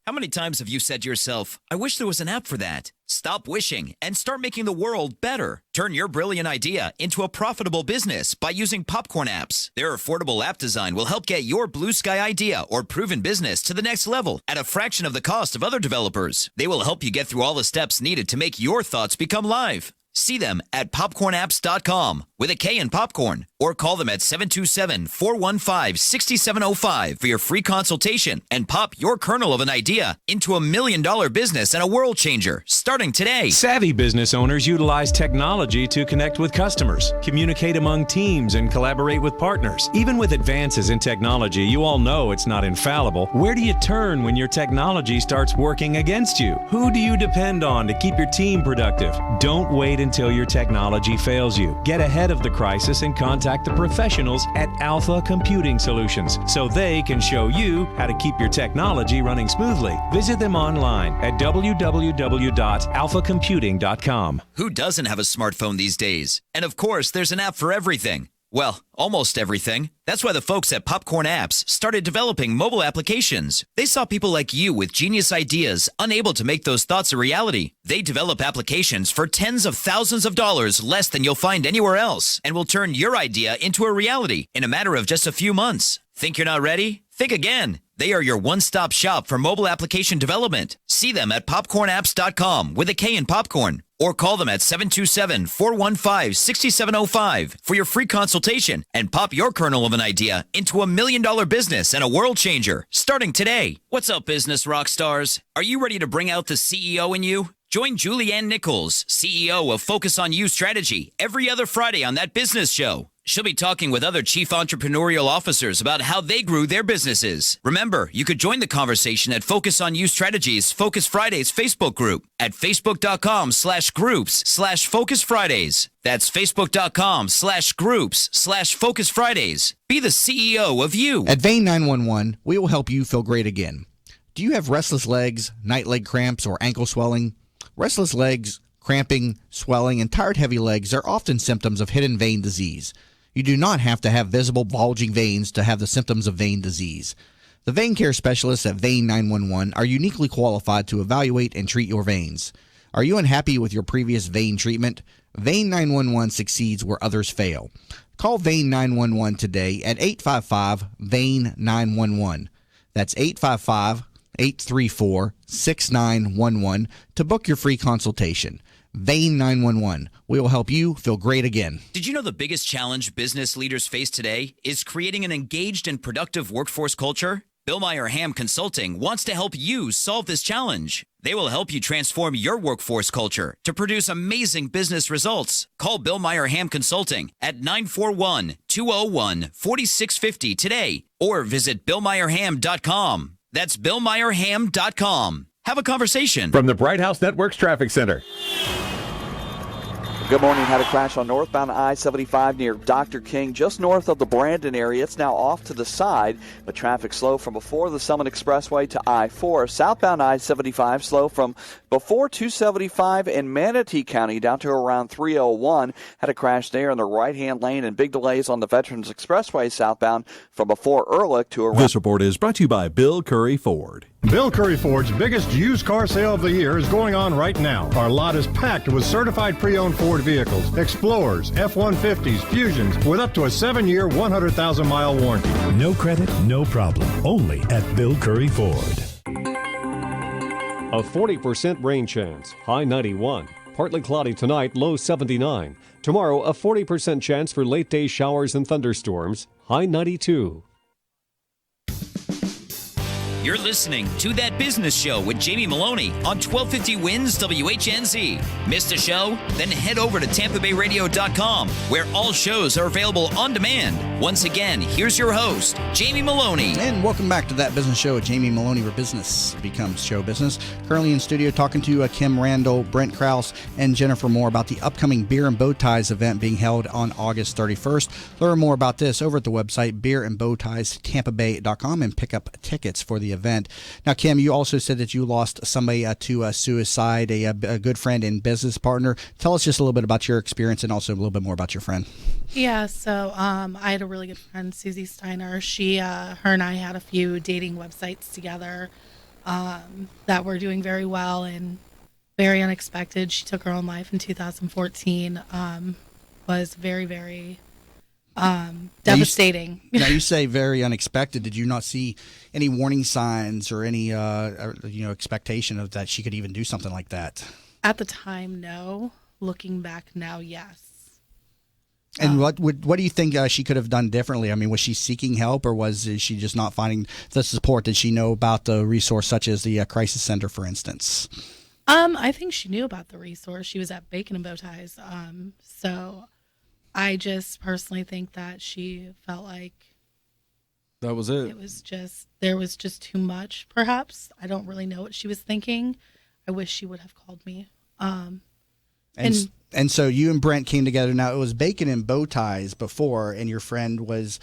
How many times have you said to yourself, I wish there was an app for that? Stop wishing and start making the world better. Turn your brilliant idea into a profitable business by using Popcorn apps. Their affordable app design will help get your blue sky idea or proven business to the next level at a fraction of the cost of other developers. They will help you get through all the steps needed to make your thoughts become live. See them at popcornapps.com with a K in popcorn, or call them at 727-415-6705 for your free consultation and pop your kernel of an idea into $1 million business and a world changer starting today. Savvy business owners utilize technology to connect with customers, communicate among teams, and collaborate with partners. Even with advances in technology, you all know it's not infallible. Where do you turn when your technology starts working against you? Who do you depend on to keep your team productive? Don't wait until your technology fails you. Get ahead of the crisis and contact the professionals at Alpha Computing Solutions so they can show you how to keep your technology running smoothly. Visit them online at www.alphacomputing.com. Who doesn't have a smartphone these days? And of course, there's an app for everything. Well, almost everything. That's why the folks at Popcorn Apps started developing mobile applications. They saw people like you with genius ideas, unable to make those thoughts a reality. They develop applications for tens of thousands of dollars less than you'll find anywhere else, and will turn your idea into a reality in a matter of just a few months. Think you're not ready? Think again. They are your one-stop shop for mobile application development. See them at popcornapps.com with a K in popcorn, or call them at 727-415-6705 for your free consultation and pop your kernel of an idea into $1 million business and a world changer starting today. What's up, business rock stars? Are you ready to bring out the CEO in you? Join Julianne Nichols, CEO of Focus on You Strategy, every other Friday on That Business Show. She'll be talking with other chief entrepreneurial officers about how they grew their businesses. Remember, you could join the conversation at Focus on You Strategies Focus Fridays Facebook group at facebook.com/groups/Focus Fridays. That's facebook.com/groups/Focus Fridays. Be the CEO of you. At Vein 911, we will help you feel great again. Do you have restless legs, night leg cramps, or ankle swelling? Restless legs, cramping, swelling, and tired heavy legs are often symptoms of hidden vein disease. You do not have to have visible bulging veins to have the symptoms of vein disease. The vein care specialists at Vein 911 are uniquely qualified to evaluate and treat your veins. Are you unhappy with your previous vein treatment? Vein 911 succeeds where others fail. Call Vein 911 today at 855-VEIN-911. That's 855-834-6911 to book your free consultation. Vein 911. We will help you feel great again. Did you know the biggest challenge business leaders face today is creating an engaged and productive workforce culture? Bill Meyer Ham Consulting wants to help you solve this challenge. They will help you transform your workforce culture to produce amazing business results. Call Bill Meyer Ham Consulting at 941-201-4650 today, or visit BillMeyerHam.com. That's BillMeyerHam.com. Have a conversation. From the Bright House Networks Traffic Center. Good morning. Had a crash on northbound I-75 near Dr. King, just north of the Brandon area. It's now off to the side, but traffic slow from before the Summit Expressway to I-4. Southbound I-75 slow from before 275 in Manatee County down to around 301. Had a crash there in the right-hand lane, and big delays on the Veterans Expressway southbound from before Ehrlich to around... This report is brought to you by Bill Curry Ford. Bill Curry Ford's biggest used car sale of the year is going on right now. Our lot is packed with certified pre-owned Ford vehicles, Explorers, F-150s, Fusions, with up to a 7-year, 100,000-mile warranty. No credit, no problem. Only at Bill Curry Ford. A 40% rain chance, high 91. Partly cloudy tonight, low 79. Tomorrow, a 40% chance for late-day showers and thunderstorms, high 92. You're listening to That Business Show with Jamie Maloney on 1250 Wins WHNZ. Missed a show? Then head over to TampaBayRadio.com, where all shows are available on demand. Once again, here's your host, Jamie Maloney. And welcome back to That Business Show with Jamie Maloney, where business becomes show business. Currently in studio talking to Kim Randall, Brent Krause, and Jennifer Moore about the upcoming Beer and Bow Ties event being held on August 31st. Learn more about this over at the website beerandbowtiestampabay.com and pick up tickets for the event. Now, Kim, you also said that you lost somebody to suicide, a good friend and business partner. Tell us just a little bit about your experience and also a little bit more about your friend. Yeah, so I had a really good friend, Susie Steiner. She, her and I had a few dating websites together that were doing very well and very unexpected. She took her own life in 2014. Was very, very devastating. Now you say very unexpected. Did you not see any warning signs or any expectation of that she could even do something like that? At the time, no. Looking back now, yes. And what do you think she could have done differently? I mean, was she seeking help, or was she just not finding the support? Did she know about the resource such as the Crisis Center, for instance? I think she knew about the resource. She was at Bacon and Bow Ties. So I just personally think that she felt like that was it. There was just too much, perhaps. I don't really know what she was thinking. I wish she would have called me. And so you and Brent came together. Now, it was Bacon and Bow Ties before, and your friend was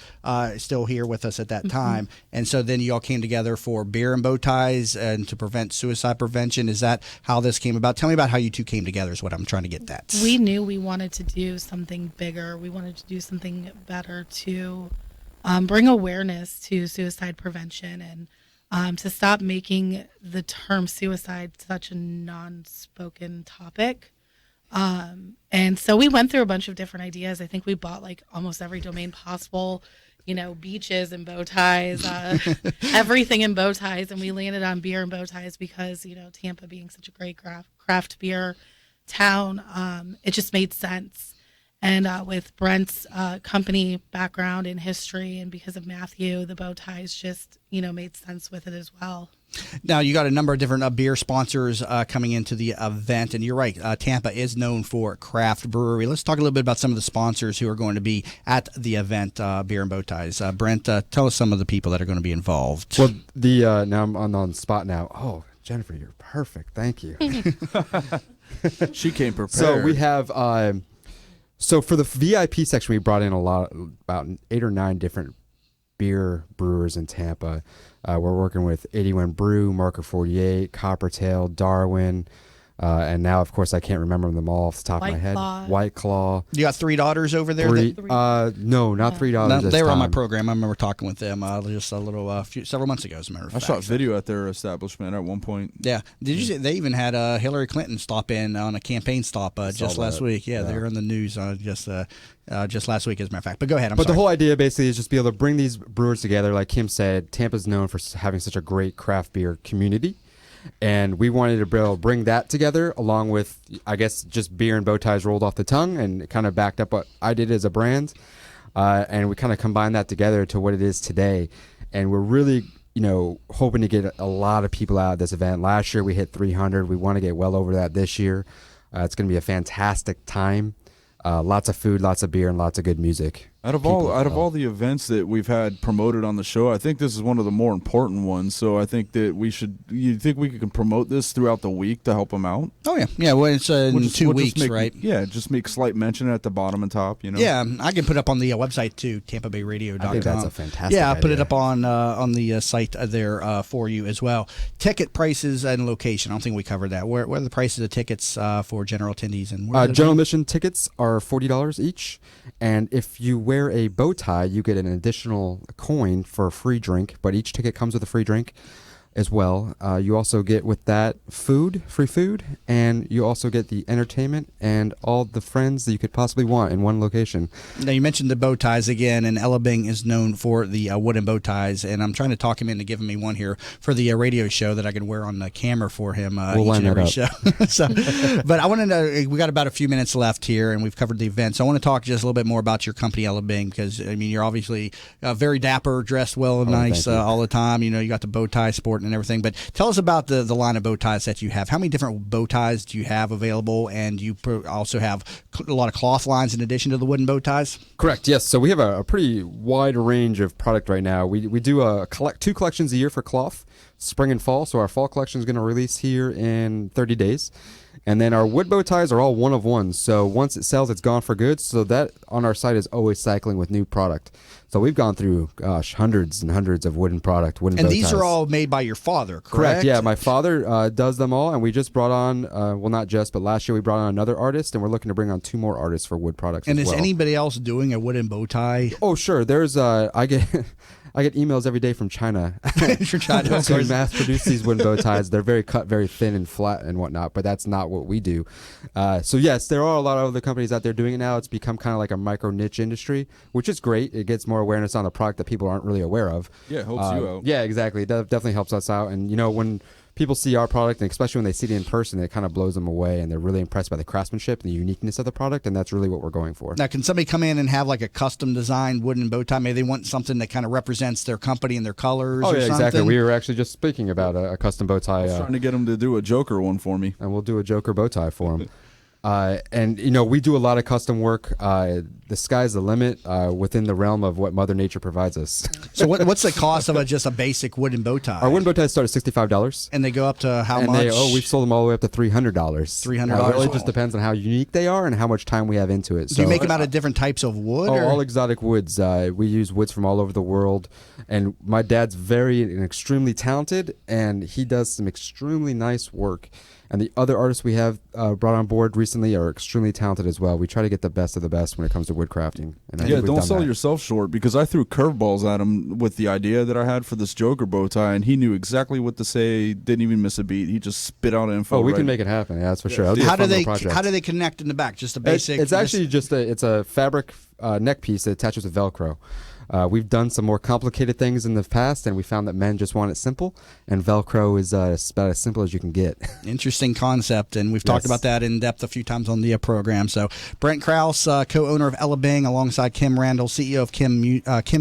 still here with us at that time. And so then you all came together for Beer and Bow Ties and to prevent suicide prevention. Is that how this came about? Tell me about how you two came together is what I'm trying to get at. We knew we wanted to do something bigger. We wanted to do something better to bring awareness to suicide prevention and to stop making the term suicide such a non-spoken topic. And so we went through a bunch of different ideas. I think we bought like almost every domain possible, beaches and bow ties, everything in bow ties. And we landed on Beer and Bow Ties because, Tampa being such a great craft beer town, it just made sense. And with Brent's company background and history, and because of Matthew, the bow ties just, made sense with it as well. Now, you got a number of different beer sponsors coming into the event, and you're right, Tampa is known for craft brewery. Let's talk a little bit about some of the sponsors who are going to be at the event, Beer and Bow Ties. Brent, tell us some of the people that are going to be involved. Well, now I'm on the spot now. Oh, Jennifer, you're perfect. Thank you. She came prepared. So we have... So for the VIP section, we brought in about 8 or 9 different beer brewers in Tampa. We're working with 81 Brew, Marker 48, Coppertail, Darwin, and now, of course, I can't remember them all off the top of my head. White Claw. You got 3 daughters over there? No, not 3 daughters. No, they were on my program. I remember talking with them just a little several months ago, as a matter of fact. I shot video at their establishment at one point. Yeah. Did you see they even had Hillary Clinton stop in on a campaign stop just last week? Yeah, they were in the news just last week, as a matter of fact. But go ahead. I'm sorry. The whole idea basically is just be able to bring these brewers together. Like Kim said, Tampa's known for having such a great craft beer community. And we wanted to bring that together along with, I guess, just Beer and Bow Ties rolled off the tongue and kind of backed up what I did as a brand. And we kind of combined that together to what it is today. And we're really, hoping to get a lot of people out at this event. Last year we hit 300. We want to get well over that this year. It's going to be a fantastic time. Lots of food, lots of beer, and lots of good music. Out of all the events that we've had promoted on the show, I think this is one of the more important ones. So I think that you think we can promote this throughout the week to help them out? Oh yeah. Well, it's in 2 weeks, right? Yeah, just make slight mention at the bottom and top. Yeah, I can put up on the website too, TampaBayRadio.com. I think that's a fantastic. Yeah, I'll put it up on the site there for you as well. Ticket prices and location. I don't think we covered that. Where are the prices of tickets for general attendees and general admission tickets are $40 each, and if you wear a bow tie, you get an additional coin for a free drink, but each ticket comes with a free drink as well. You also get with that free food, and you also get the entertainment and all the friends that you could possibly want in one location. Now, you mentioned the bow ties again, and Ella Bing is known for the wooden bow ties, and I'm trying to talk him into giving me one here for the radio show that I can wear on the camera for him each and every show. But I want to know, we got about a few minutes left here, and we've covered the event, so I want to talk just a little bit more about your company, Ella Bing, because, you're obviously very dapper, dressed well and nice all the time. You got the bow tie sport important and everything. But tell us about the line of bow ties that you have. How many different bow ties do you have available? And you also have a lot of cloth lines in addition to the wooden bow ties? Correct, yes. So we have a pretty wide range of product right now. We do two collections a year for cloth, spring and fall. So our fall collection is going to release here in 30 days. And then our wood bow ties are all one of one. So once it sells, it's gone for good. So that on our site is always cycling with new product. So we've gone through, hundreds and hundreds of wooden bow ties. And these are all made by your father, correct? Correct, yeah. My father does them all. And we just brought on, well, not just, but last year we brought on another artist. And we're looking to bring on 2 more artists for wood products and as well. And is anybody else doing a wooden bow tie? Oh, sure. There's, I get emails every day from China to mass produce these wooden bow ties. They're very cut, very thin and flat and whatnot, but that's not what we do. So yes, there are a lot of other companies out there doing it now. It's become kind of like a micro niche industry, which is great. It gets more awareness on the product that people aren't really aware of. Yeah, it helps you out. Yeah, exactly. It definitely helps us out. And when people see our product, and especially when they see it in person, it kind of blows them away, and they're really impressed by the craftsmanship and the uniqueness of the product, and that's really what we're going for. Now, can somebody come in and have like a custom designed wooden bow tie? Maybe they want something that kind of represents their company and their colors. Oh, or yeah, something? exactly. We were actually just speaking about a custom bow tie. I was trying to get them to do a Joker one for me. And we'll do a Joker bow tie for them. And we do a lot of custom work. The sky's the limit within the realm of what Mother Nature provides us. So what's the cost of just a basic wooden bow tie? Our wooden bow ties start at $65. And they go up to how much? We've sold them all the way up to $300. $300. It really just depends on how unique they are and how much time we have into it. Do you make them out of different types of wood? All exotic woods. We use woods from all over the world. And my dad's very and extremely talented, and he does some extremely nice work. And the other artists we have brought on board recently are extremely talented as well. We try to get the best of the best when it comes to wood crafting. And yeah, don't sell yourself short, because I threw curveballs at him with the idea that I had for this Joker bow tie, and he knew exactly what to say, didn't even miss a beat. He just spit out info. Oh, we can make it happen. Yeah, that's for sure. How do they connect in the back? Just a basic? It's actually just a fabric neck piece that attaches with Velcro. We've done some more complicated things in the past, and we found that men just want it simple, and Velcro is about as simple as you can get. Interesting concept, and we've talked about that in depth a few times on the program. So Brent Krause, co-owner of Ella Bing, alongside Kim Randall, CEO of Kim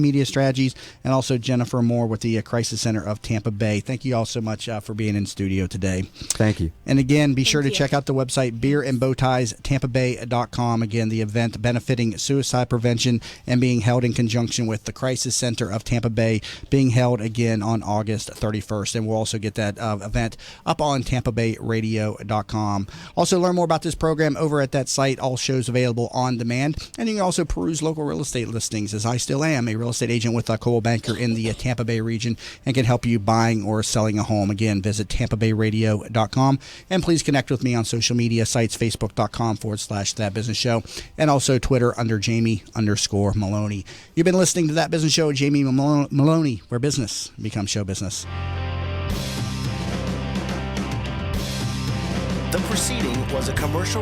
Media Strategies, and also Jennifer Moore with the Crisis Center of Tampa Bay. Thank you all so much for being in studio today. Thank you. And again, be sure to check out the website beerandbowties.tampabay.com. Again, the event benefiting suicide prevention and being held in conjunction with the Crisis Center of Tampa Bay, being held again on August 31st. And we'll also get that event up on tampabayradio.com. Also, learn more about this program over at that site. All shows available on demand. And you can also peruse local real estate listings, as I still am a real estate agent with Coldwell Banker in the Tampa Bay region, and can help you buying or selling a home. Again, visit tampabayradio.com. And please connect with me on social media sites, facebook.com/That Business Show, and also Twitter under Jamie_Maloney. You've been listening to That Business Show with Jamie Maloney, where business becomes show business. The proceeding was a commercial